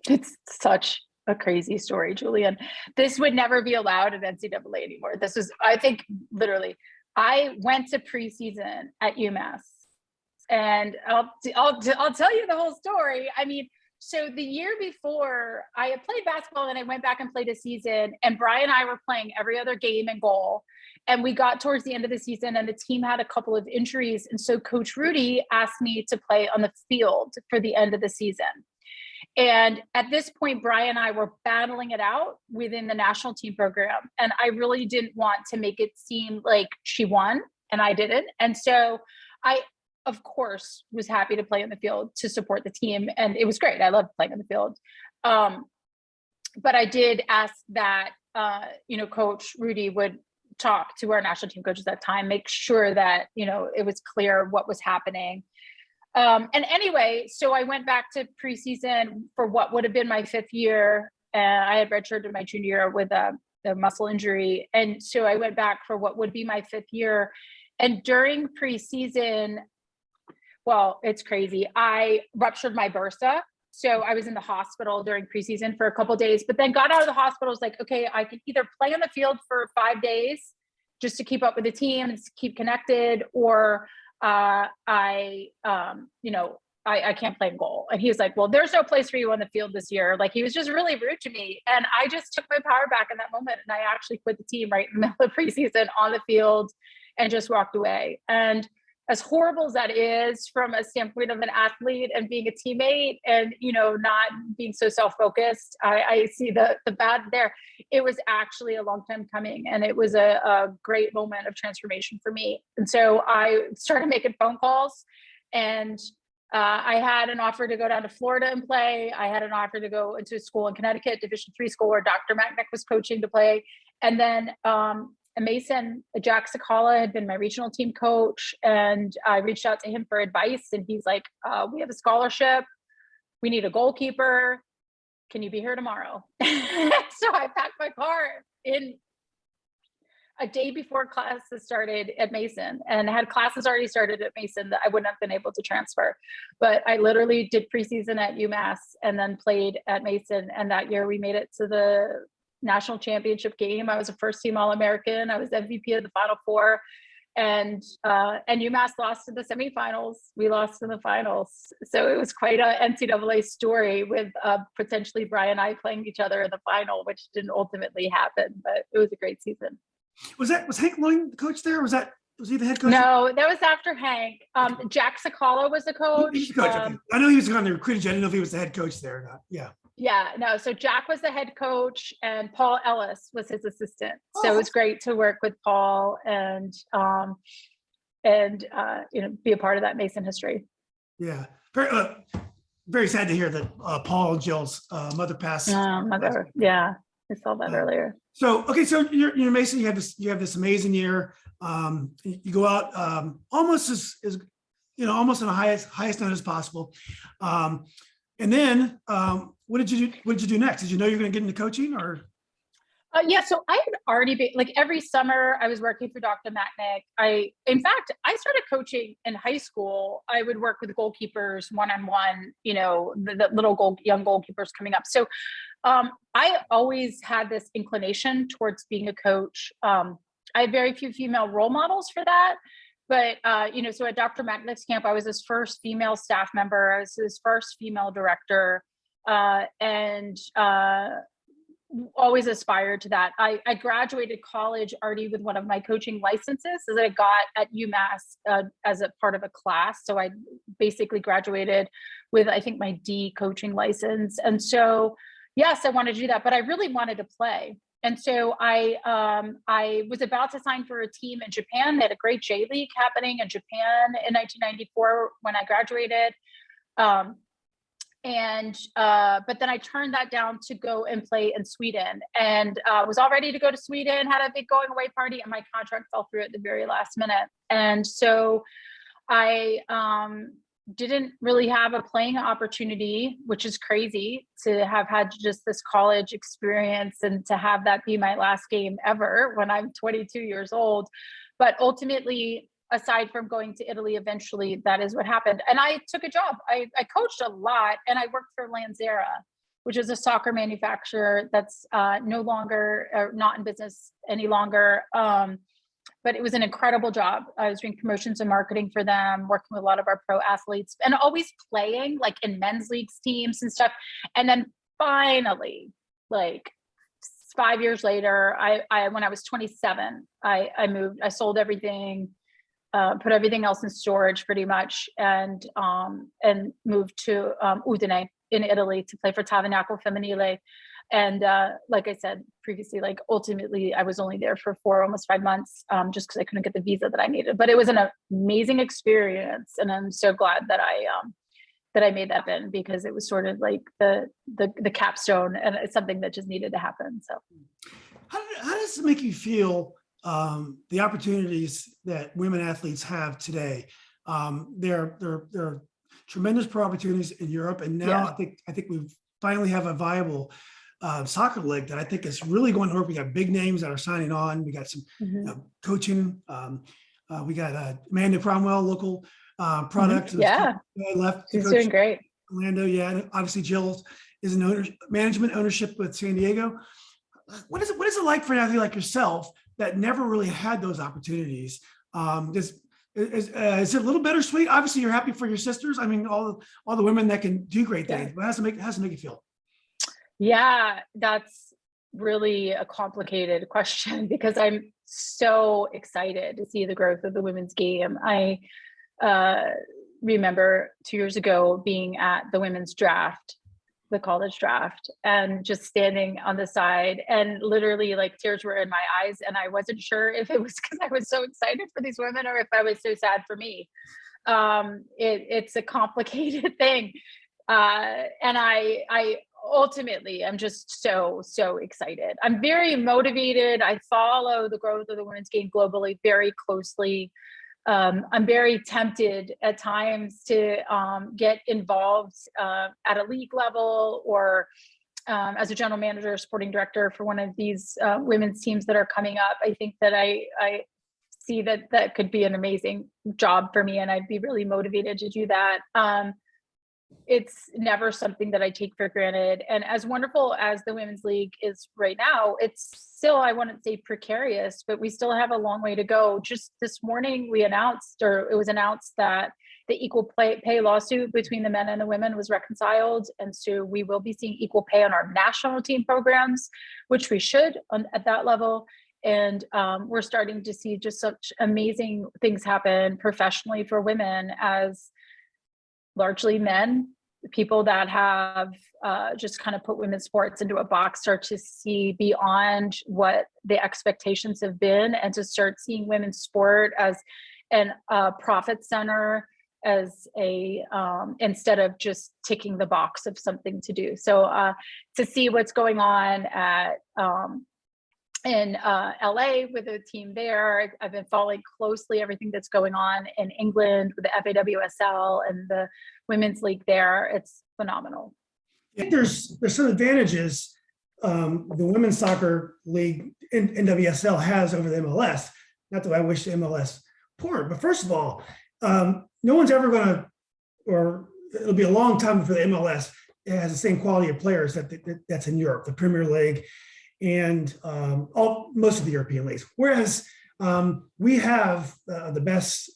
It's such a crazy story, Julian. This would never be allowed at NCAA anymore. This was, I think, literally, I went to preseason at UMass, and I'll tell you the whole story. I mean, so the year before, I had played basketball and I went back and played a season, and Brian and I were playing every other game and goal. And we got towards the end of the season and the team had a couple of injuries. And so Coach Rudy asked me to play on the field for the end of the season. And at this point, Brian and I were battling it out within the national team program. And I really didn't want to make it seem like she won and I didn't. And so I, of course, was happy to play on the field to support the team. And it was great. I loved playing on the field. But I did ask that, Coach Rudy would talk to our national team coaches at that time, make sure that, it was clear what was happening. And anyway, so I went back to preseason for what would have been my fifth year. I had redshirted my junior year with a muscle injury. And so I went back for what would be my fifth year. And during preseason, well, it's crazy. I ruptured my bursa. So I was in the hospital during preseason for a couple of days, but then got out of the hospital. Was like, okay, I can either play on the field for 5 days just to keep up with the team and keep connected, or I can't play in goal. And he was like, well, there's no place for you on the field this year. Like, he was just really rude to me. And I just took my power back in that moment. And I actually quit the team right in the middle of preseason on the field and just walked away. And as horrible as that is from a standpoint of an athlete and being a teammate and, you know, not being so self-focused, I see the bad there. It was actually a long time coming, and it was a great moment of transformation for me. And so I started making phone calls, and I had an offer to go down to Florida and play. I had an offer to go into a school in Connecticut, Division III school, where Dr. Macknick was coaching, to play. And then Mason, Jack Sakala, had been my regional team coach, and I reached out to him for advice, and he's like, we have a scholarship. We need a goalkeeper. Can you be here tomorrow? So I packed my car in a day before classes started at Mason, and had classes already started at Mason that I wouldn't have been able to transfer. But I literally did preseason at UMass and then played at Mason. And that year we made it to the national championship game. I was a first team All-American. I was MVP of the Final Four, and UMass lost in the semifinals. We lost in the finals. So it was quite a NCAA story, with potentially Brian and I playing each other in the final, which didn't ultimately happen, but it was a great season. Was Hank Loing the coach there? Was he the head coach? No, that was after Hank. Jack Sakala was the coach. He's the coach. Okay. I know he was on the recruiting. I didn't know if he was the head coach there or not. Yeah. Yeah, no. So Jack was the head coach, and Paul Ellis was his assistant. So it was great to work with Paul and you know, be a part of that Mason history. Yeah. Very sad to hear that Paul and Jill's mother passed. Mother. Yeah, I saw that earlier. So okay, so you're Mason. You have this amazing year. You go out almost as you know, almost on the highest note as possible. And then what did you do next? Did you know you were going to get into coaching, or? Yeah, so I had already been, like, every summer I was working for Dr. Macknick. In fact, I started coaching in high school. I would work with goalkeepers one-on-one, you know, the little young goalkeepers coming up. So I always had this inclination towards being a coach. I had very few female role models for that. But, you know, so at Dr. Macknick's camp, I was his first female staff member. I was his first female director, and always aspired to that. I graduated college already with one of my coaching licenses that I got at UMass as a part of a class. So I basically graduated with, I think, my D coaching license. And so, yes, I wanted to do that, but I really wanted to play. And so I was about to sign for a team in Japan. They had a great J League happening in Japan in 1994 when I graduated. But then I turned that down to go and play in Sweden, and was all ready to go to Sweden, had a big going away party, and my contract fell through at the very last minute. And so I didn't really have a playing opportunity, which is crazy to have had just this college experience and to have that be my last game ever when I'm 22 years old. But ultimately, aside from going to Italy, eventually that is what happened. And I took a job. I coached a lot, and I worked for Lanzera, which is a soccer manufacturer that's no longer, or not in business any longer. But it was an incredible job. I was doing promotions and marketing for them, working with a lot of our pro athletes, and always playing, like, in men's leagues teams and stuff. And then finally, like 5 years later, I when I was 27, I moved. I sold everything, put everything else in storage pretty much, and moved to Udine in Italy to play for Tavernacle Femminile. And like I said previously, like, ultimately I was only there for almost 5 months, just because I couldn't get the visa that I needed. But it was an amazing experience, and I'm so glad that I made that happen, because it was sort of like the capstone, and it's something that just needed to happen. So how does it make you feel, the opportunities that women athletes have today? There are tremendous pro opportunities in Europe, and now I think we finally have a viable soccer league that I think is really going to work. We got big names that are signing on. We got some coaching. We got Amanda Cromwell, local product. Left. She's doing great. Orlando, and obviously Jill is in management ownership with San Diego. What is it like for an athlete like yourself that never really had those opportunities? Is it a little bittersweet? Obviously, you're happy for your sisters. I mean, all the women that can do great things. But how does it make you feel? Yeah, that's really a complicated question because I'm so excited to see the growth of the women's game. I remember 2 years ago being at the women's draft, the college draft, and just standing on the side, and literally like tears were in my eyes, and I wasn't sure if it was because I was so excited for these women or if I was so sad for me. It's a complicated thing, and I ultimately I'm just so excited. I'm very motivated. I follow the growth of the women's game globally very closely. I'm very tempted at times to get involved at a league level or as a general manager or sporting director for one of these women's teams that are coming up. I think that I see that could be an amazing job for me, and I'd be really motivated to do that. It's never something that I take for granted. And as wonderful as the women's league is right now, it's still, I wouldn't say precarious, but we still have a long way to go. Just this morning, it was announced that the equal pay lawsuit between the men and the women was reconciled. And so we will be seeing equal pay on our national team programs, which we should at that level. And we're starting to see just such amazing things happen professionally for women, as largely men, people that have just kind of put women's sports into a box, start to see beyond what the expectations have been, and to start seeing women's sport as an profit center, as a instead of just ticking the box of something to do. So to see what's going on at in LA with the team there. I've been following closely everything that's going on in England with the FAWSL and the women's league there. It's phenomenal. I think there's some advantages the women's soccer league in NWSL has over the MLS. Not that I wish the MLS poor, but first of all, no one's ever going to, or it'll be a long time for the MLS. It has the same quality of players that's in Europe, the Premier League, and most of the European leagues. Whereas we have the best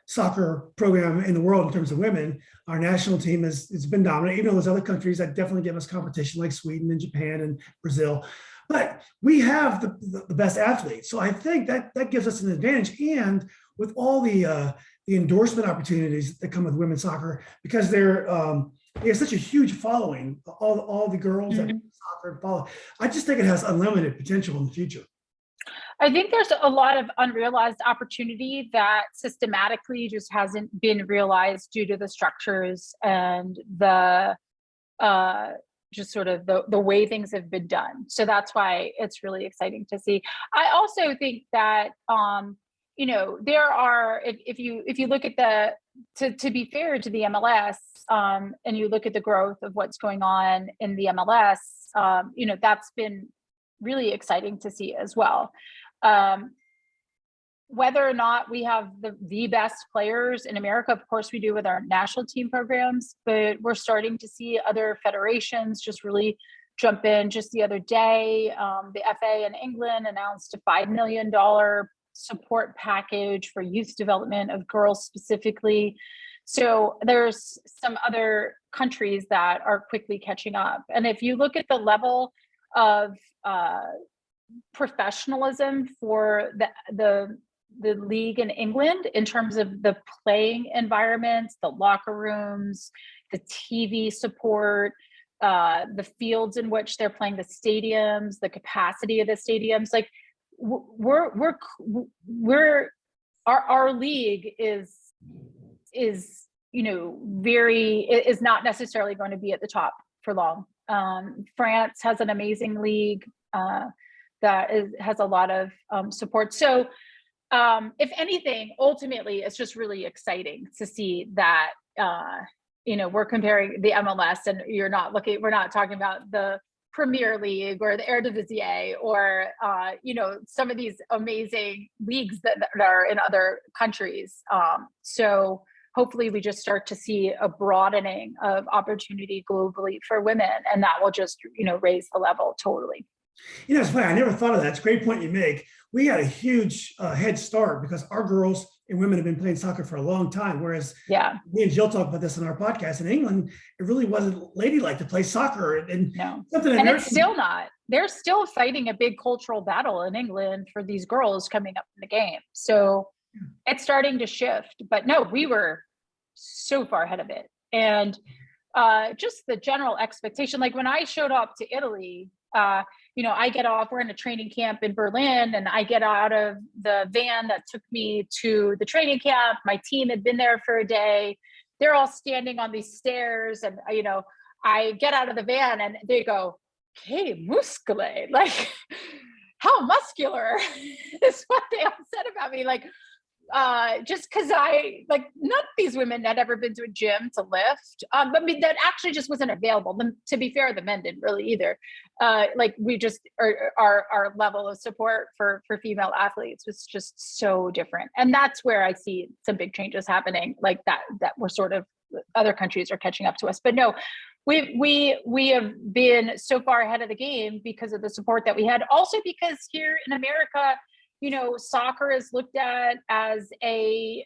soccer program in the world in terms of women. Our national team has been dominant, even though there's other countries that definitely give us competition, like Sweden and Japan and Brazil. But we have the best athletes. So I think that gives us an advantage. And with all the endorsement opportunities that come with women's soccer, because they have such a huge following, all the girls that soccer follow. I just think it has unlimited potential in the future. I think there's a lot of unrealized opportunity that systematically just hasn't been realized due to the structures and the just sort of the way things have been done. So that's why it's really exciting to see. I also think that there are, if you look at to be fair to the MLS, and you look at the growth of what's going on in the MLS, that's been really exciting to see as well. Whether or not we have the best players in America, of course we do with our national team programs, but we're starting to see other federations just really jump in. Just the other day, the FA in England announced a $5 million support package for youth development of girls specifically. So there's some other countries that are quickly catching up. And if you look at the level of professionalism for the league in England in terms of the playing environments, the locker rooms, the TV support, the fields in which they're playing, the stadiums, the capacity of the stadiums, like our league is not necessarily going to be at the top for long. France has an amazing league that has a lot of support. So if anything, ultimately, it's just really exciting to see that, we're comparing the MLS, and we're not talking about the Premier League or the Eredivisie or, some of these amazing leagues that are in other countries. So hopefully we just start to see a broadening of opportunity globally for women, and that will just, raise the level totally. It's funny. I never thought of that. It's a great point you make. We had a huge head start because our girls and women have been playing soccer for a long time. Whereas me and Jill talk about this on our podcast. In England, it really wasn't ladylike to play soccer. And no, something and it's still not. they're still fighting a big cultural battle in England for these girls coming up in the game. So it's starting to shift, but no, we were so far ahead of it. And just the general expectation, like when I showed up to Italy, I get off, we're in a training camp in Berlin, and I get out of the van that took me to the training camp. My team had been there for a day. They're all standing on these stairs, and I get out of the van and they go, "Che muscole," like how muscular is what they all said about me. Like, just because none of these women had ever been to a gym to lift. But I mean, that actually just wasn't available. To be fair, the men didn't really either. We just, our level of support for female athletes was just so different. And that's where I see some big changes happening, like that we're sort of, other countries are catching up to us. But no, we have been so far ahead of the game because of the support that we had. Also because here in America, soccer is looked at as an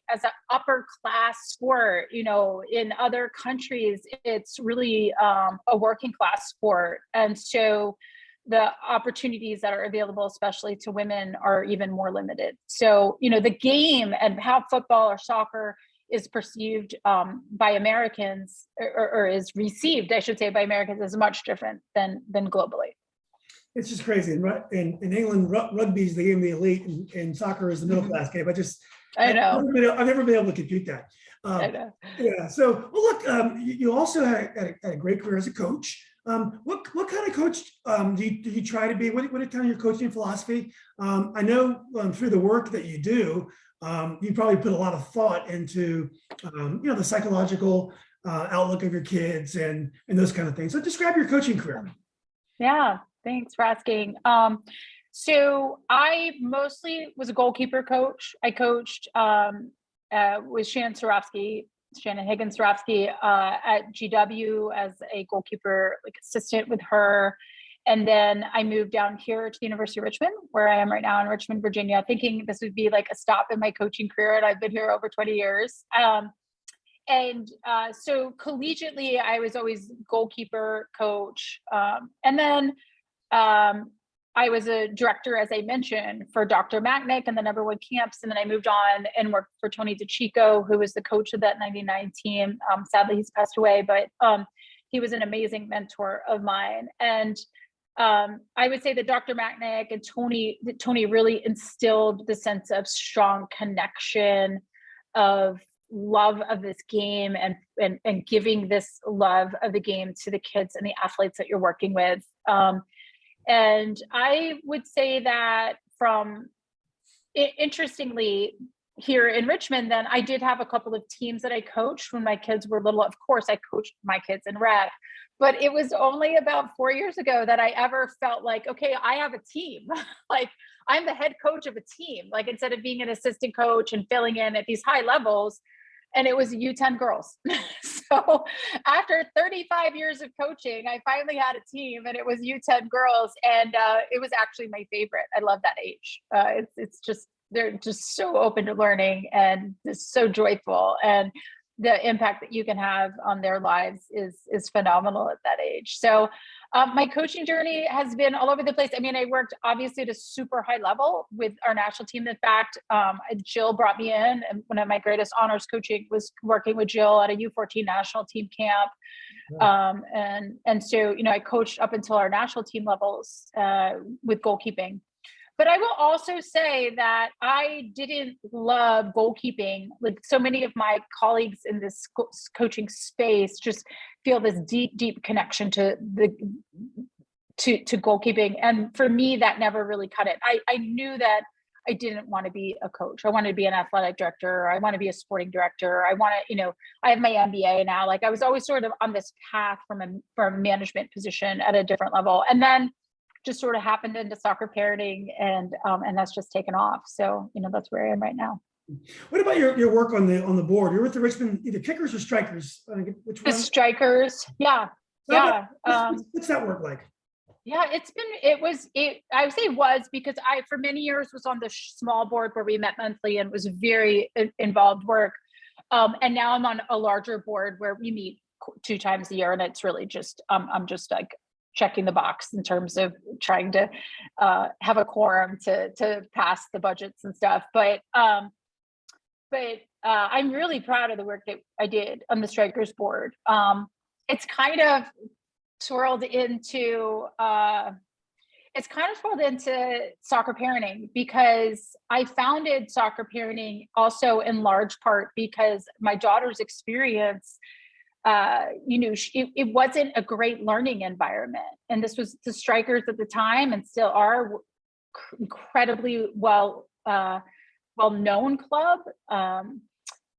upper class sport. In other countries, it's really a working class sport. And so the opportunities that are available, especially to women, are even more limited. So, the game and how football or soccer is perceived by Americans, or is received, I should say, by Americans, is much different than globally. It's just crazy. In England, rugby is the game of the elite, and soccer is the middle class game. I know. I've never been able to compute that. I know. Yeah. So, well, look, you also had a great career as a coach. What kind of coach do you try to be? What kind of your coaching philosophy? I know through the work that you do, you probably put a lot of thought into the psychological outlook of your kids and those kind of things. So, describe your coaching career. Yeah. Thanks for asking. So I mostly was a goalkeeper coach. I coached with Shannon Higgins-Sarofsky at GW as a goalkeeper assistant with her. And then I moved down here to the University of Richmond, where I am right now in Richmond, Virginia, thinking this would be like a stop in my coaching career. And I've been here over 20 years. So collegiately, I was always goalkeeper coach. And then I was a director, as I mentioned, for Dr. Macknick and the #1 camps. And then I moved on and worked for Tony DeChico, who was the coach of that 99 team. Sadly, he's passed away, but he was an amazing mentor of mine. And I would say that Dr. Macknick and Tony really instilled the sense of strong connection, of love of this game, and giving this love of the game to the kids and the athletes that you're working with. And I would say that interestingly, here in Richmond, then I did have a couple of teams that I coached when my kids were little. Of course, I coached my kids in rec, but it was only about 4 years ago that I ever felt like, okay, I have a team. Like I'm the head coach of a team, like instead of being an assistant coach and filling in at these high levels. And it was U10 girls. So after 35 years of coaching, I finally had a team, and it was U10 girls. And it was actually my favorite. I love that age. It's just, they're just so open to learning and just so joyful. And the impact that you can have on their lives is phenomenal at that age. So my coaching journey has been all over the place. I mean, I worked obviously at a super high level with our national team. In fact, Jill brought me in, and one of my greatest honors coaching was working with Jill at a U14 national team camp. And so, I coached up until our national team levels with goalkeeping. But I will also say that I didn't love goalkeeping. Like so many of my colleagues in this coaching space just feel this deep connection to goalkeeping. And for me, that never really cut it. I knew that I didn't want to be a coach. I wanted to be an athletic director. I want to be a sporting director. I want to, I have my MBA now. Like I was always sort of on this path from a management position at a different level. And then just sort of happened into soccer parenting, and that's just taken off. So, that's where I am right now. What about your work on the board? You're with the Richmond, either Kickers or Strikers. Which one? The Strikers. Yeah. Yeah. What's that work like? Yeah, I would say was because I, for many years, was on the small board where we met monthly and was very involved work. And now I'm on a larger board where we meet 2 times a year, and it's really just, I'm just like checking the box in terms of trying to have a quorum to pass the budgets and stuff. But I'm really proud of the work that I did on the Strikers board. It's kind of swirled into soccer parenting, because I founded soccer parenting also in large part because my daughter's experience, it wasn't a great learning environment. And this was the Strikers at the time, and still are, incredibly well-known club.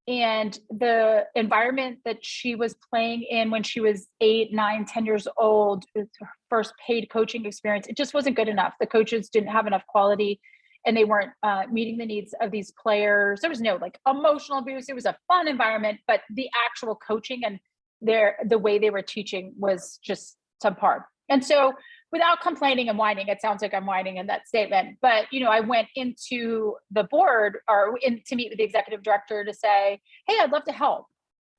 And the environment that she was playing in when she was 8, 9, 10 years old, her first paid coaching experience, it just wasn't good enough. The coaches didn't have enough quality, and they weren't meeting the needs of these players. There was no like emotional abuse. It was a fun environment, but the actual coaching and the way they were teaching was just subpar. And so, without complaining and whining, it sounds like I'm whining in that statement, but I went into the board to meet with the executive director to say, hey, I'd love to help.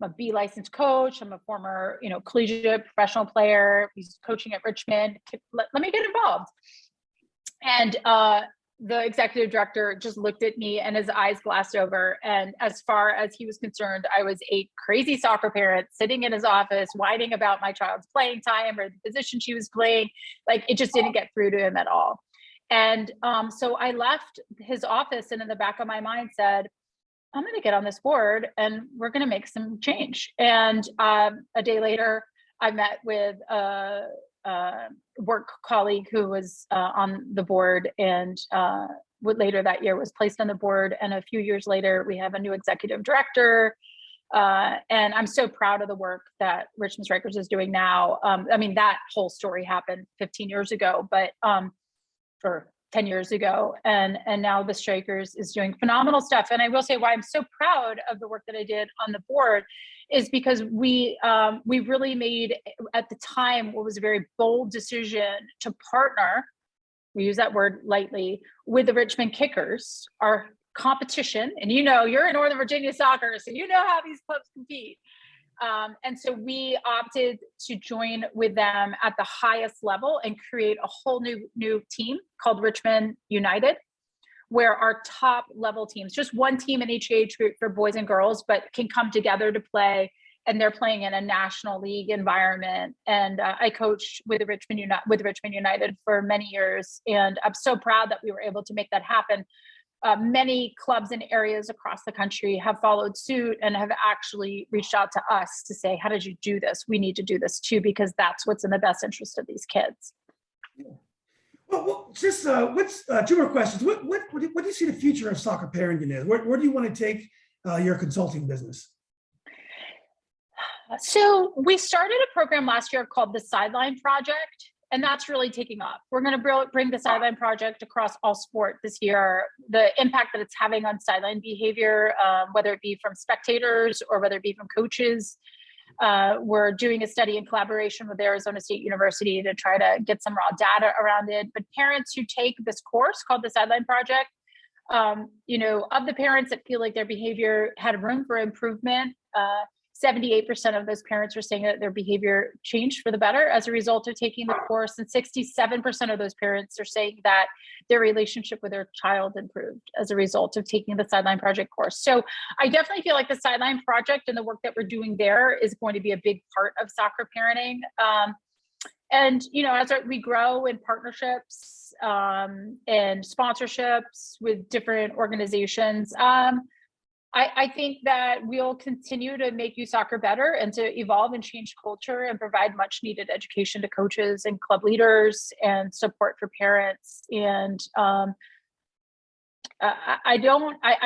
I'm a B licensed coach. I'm a former, collegiate professional player. He's coaching at Richmond. Let me get involved. And the executive director just looked at me and his eyes glassed over. And as far as he was concerned, I was a crazy soccer parent sitting in his office, whining about my child's playing time or the position she was playing. Like, it just didn't get through to him at all. And so I left his office, and in the back of my mind said, I'm going to get on this board and we're going to make some change. And a day later, I met with a work colleague who was on the board, and later that year was placed on the board. And a few years later, we have a new executive director. And I'm so proud of the work that Richmond Strikers is doing now. That whole story happened 15 years ago, but for 10 years ago. And now the Strikers is doing phenomenal stuff. And I will say why I'm so proud of the work that I did on the board is because we really made, at the time, what was a very bold decision to partner, we use that word lightly, with the Richmond Kickers, our competition. And you're in Northern Virginia soccer, so you know how these clubs compete. And so we opted to join with them at the highest level and create a whole new team called Richmond United, where our top level teams, just one team in each age group for boys and girls, but can come together to play. And they're playing in a national league environment. And I coached with Richmond United for many years. And I'm so proud that we were able to make that happen. Many clubs in areas across the country have followed suit and have actually reached out to us to say, how did you do this? We need to do this too, because that's what's in the best interest of these kids. Yeah. Well, just what's 2 more questions. What do you see the future of soccer parenting is? Where do you want to take your consulting business? So we started a program last year called the Sideline Project, and that's really taking off. We're going to bring the Sideline Project across all sport this year. The impact that it's having on sideline behavior, whether it be from spectators or whether it be from coaches. We're doing a study in collaboration with Arizona State University to try to get some raw data around it. But parents who take this course called the Sideline Project, of the parents that feel like their behavior had room for improvement, 78% of those parents are saying that their behavior changed for the better as a result of taking the course. And 67% of those parents are saying that their relationship with their child improved as a result of taking the Sideline Project course. So I definitely feel like the Sideline Project and the work that we're doing there is going to be a big part of soccer parenting. And, as we grow in partnerships and sponsorships with different organizations, I think that we'll continue to make youth soccer better and to evolve and change culture and provide much needed education to coaches and club leaders and support for parents. And I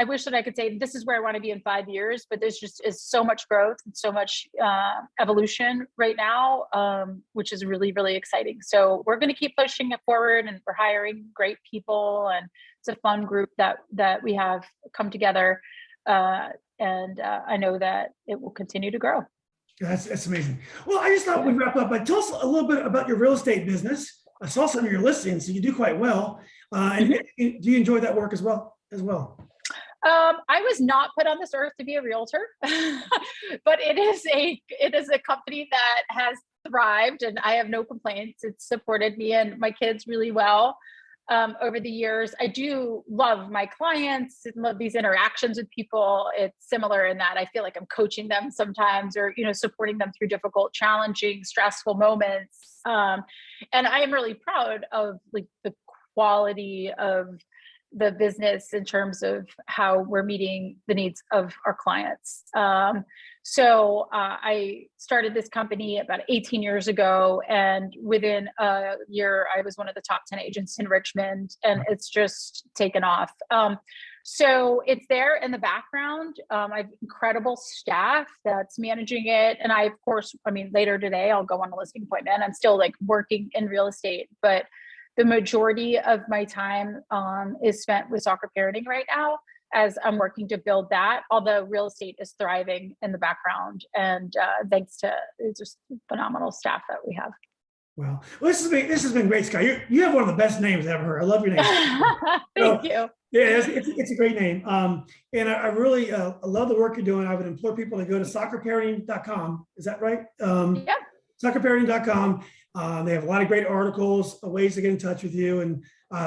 wish that I could say this is where I want to be in 5 years, but there's just is so much growth and so much evolution right now, which is really, really exciting. So we're going to keep pushing it forward, and we're hiring great people, and it's a fun group that we have come together. And I know that it will continue to grow. That's amazing. Well, I just thought we'd wrap up, but tell us a little bit about your real estate business. I saw some of your listings, so you do quite well. And do you enjoy that work as well? I was not put on this earth to be a realtor, but it is a company that has thrived, and I have no complaints. It's supported me and my kids really well over the years. I do love my clients and love these interactions with people. It's similar in that I feel like I'm coaching them sometimes, or, you know, supporting them through difficult, challenging, stressful moments. And I am really proud of like the quality of the business in terms of how we're meeting the needs of our clients. So I started this company about 18 years ago, and within a year, I was one of the top 10 agents in Richmond, and it's just taken off. So it's there in the background. I have incredible staff that's managing it. And I, of course, I mean, later today, I'll go on a listing appointment. I'm still like working in real estate, but the majority of my time is spent with soccer parenting right now, as I'm working to build that, although real estate is thriving in the background, and thanks to just phenomenal staff that we have. Well, this has been great, Skye. You have one of the best names I've ever heard. I love your name. Thank you. Yeah, it's a great name. And I really I love the work you're doing. I would implore people to go to soccerparenting.com. Is that right? Yeah. Soccerparenting.com. They have a lot of great articles, ways to get in touch with you, and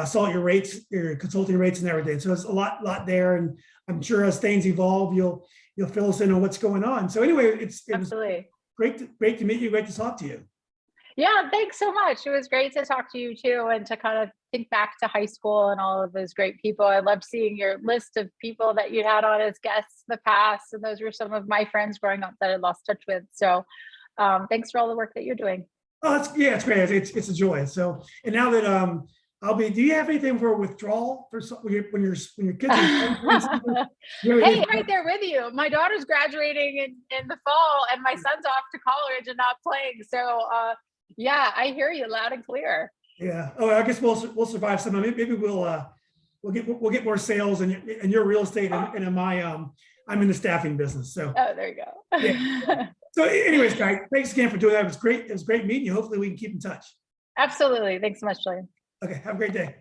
saw your rates, your consulting rates and everything. So there's a lot there. And I'm sure as things evolve, you'll fill us in on what's going on. So anyway, it was great to meet you. Great to talk to you. Yeah, thanks so much. It was great to talk to you too, and to kind of think back to high school and all of those great people. I loved seeing your list of people that you had on as guests in the past, and those were some of my friends growing up that I lost touch with. So thanks for all the work that you're doing. Oh, it's great. It's a joy. So, and now that do you have anything for a withdrawal for when your kids are hey, right there with you. My daughter's graduating in the fall, and my son's off to college and not playing. So yeah, I hear you loud and clear. Yeah. Oh, I guess we'll survive some. Maybe we'll get more sales in your real estate, and in my I'm in the staffing business. So there you go. Yeah. So anyways, guys, thanks again for doing that. It was great. It was great meeting you. Hopefully we can keep in touch. Absolutely. Thanks so much, Julian. Okay. Have a great day.